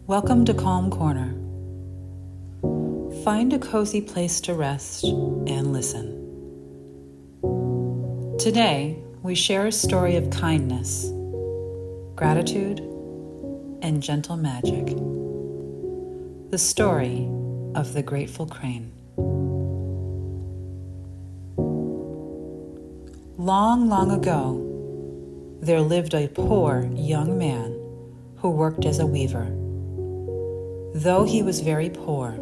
Welcome to Calm Corner. Find a cozy place to rest and listen. Today, we share a story of kindness, gratitude, and gentle magic. The story of the grateful crane. Long, long ago, there lived a poor young man who worked as a weaver. Though he was very poor,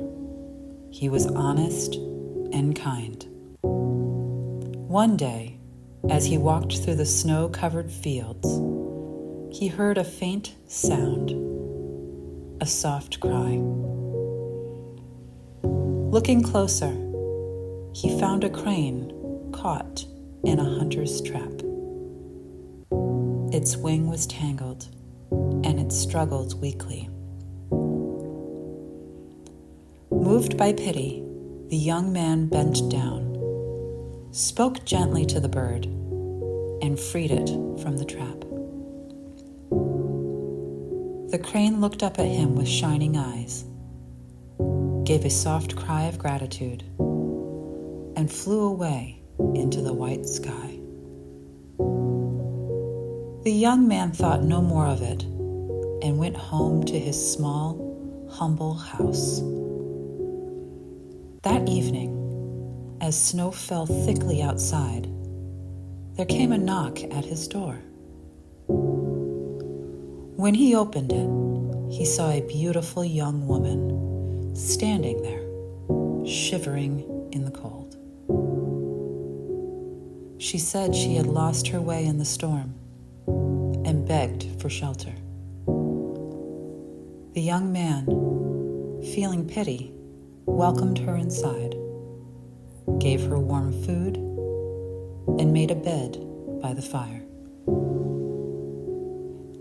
he was honest and kind. One day, as he walked through the snow-covered fields, he heard a faint sound, a soft cry. Looking closer, he found a crane caught in a hunter's trap. Its wing was tangled, and it struggled weakly. Moved by pity, the young man bent down, spoke gently to the bird, and freed it from the trap. The crane looked up at him with shining eyes, gave a soft cry of gratitude, and flew away into the white sky. The young man thought no more of it and went home to his small, humble house. That evening, as snow fell thickly outside, there came a knock at his door. When he opened it, he saw a beautiful young woman standing there, shivering in the cold. She said she had lost her way in the storm and begged for shelter. The young man, feeling pity, welcomed her inside, gave her warm food, and made a bed by the fire.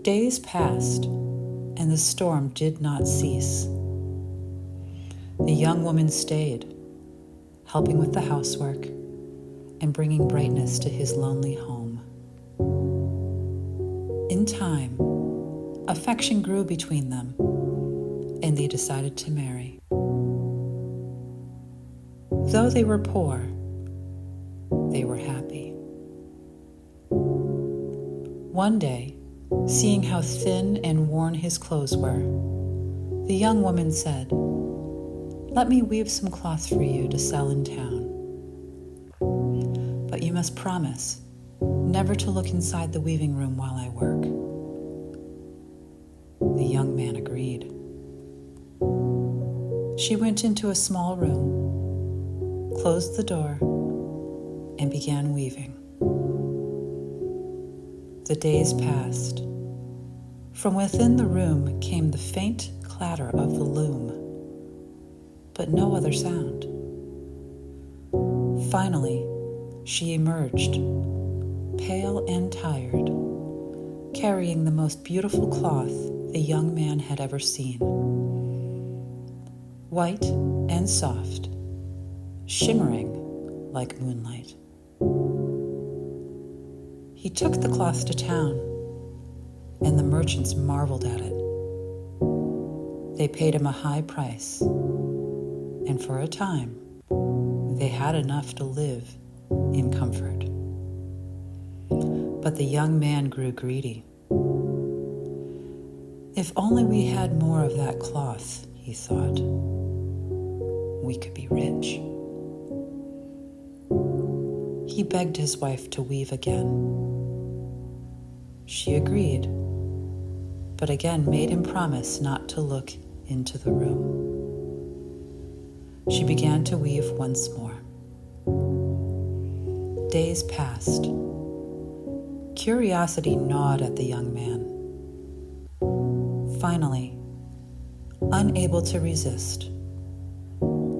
Days passed, and the storm did not cease. The young woman stayed, helping with the housework and bringing brightness to his lonely home. In time, affection grew between them, and they decided to marry. Though they were poor, they were happy. One day, seeing how thin and worn his clothes were, the young woman said, "Let me weave some cloth for you to sell in town. But you must promise never to look inside the weaving room while I work." The young man agreed. She went into a small room, closed the door, and began weaving. The days passed. From within the room came the faint clatter of the loom, but no other sound. Finally, she emerged, pale and tired, carrying the most beautiful cloth the young man had ever seen. White and soft, shimmering like moonlight. He took the cloth to town, and the merchants marveled at it. They paid him a high price, and for a time, they had enough to live in comfort. But the young man grew greedy. If only we had more of that cloth, he thought, we could be rich. He begged his wife to weave again. She agreed, but again made him promise not to look into the room. She began to weave once more. Days passed. Curiosity gnawed at the young man. Finally, unable to resist,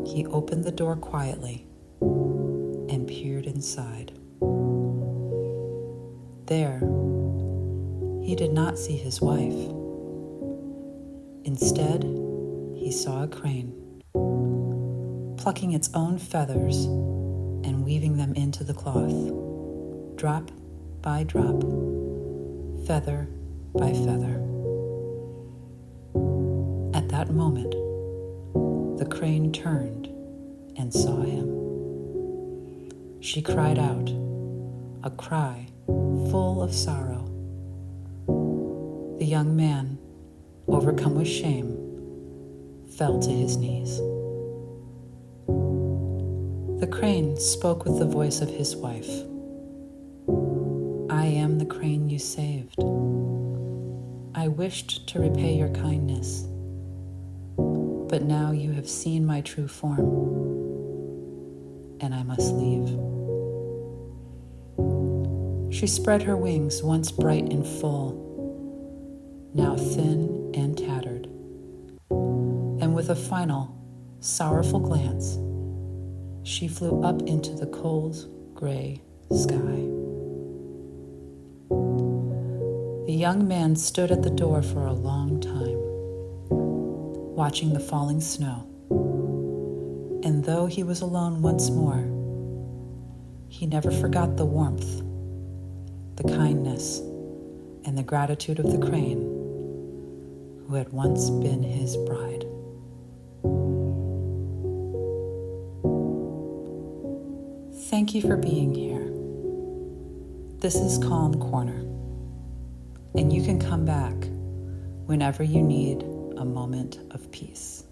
he opened the door quietly and peered inside. There, he did not see his wife. Instead, he saw a crane, plucking its own feathers and weaving them into the cloth, drop by drop, feather by feather. that moment, the crane turned and saw him. She cried out, a cry full of sorrow. The young man, overcome with shame, fell to his knees. The crane spoke with the voice of his wife. I am the crane you saved. I wished to repay your kindness, but now you have seen my true form, and I must leave. She spread her wings, once bright and full, now thin and tattered, and with a final, sorrowful glance, she flew up into the cold, gray sky. The young man stood at the door for a long time, watching the falling snow, and though he was alone once more, he never forgot the warmth, the kindness, and the gratitude of the crane who had once been his bride. Thank you for being here. This is Calm Corner, and you can come back whenever you need a moment of peace.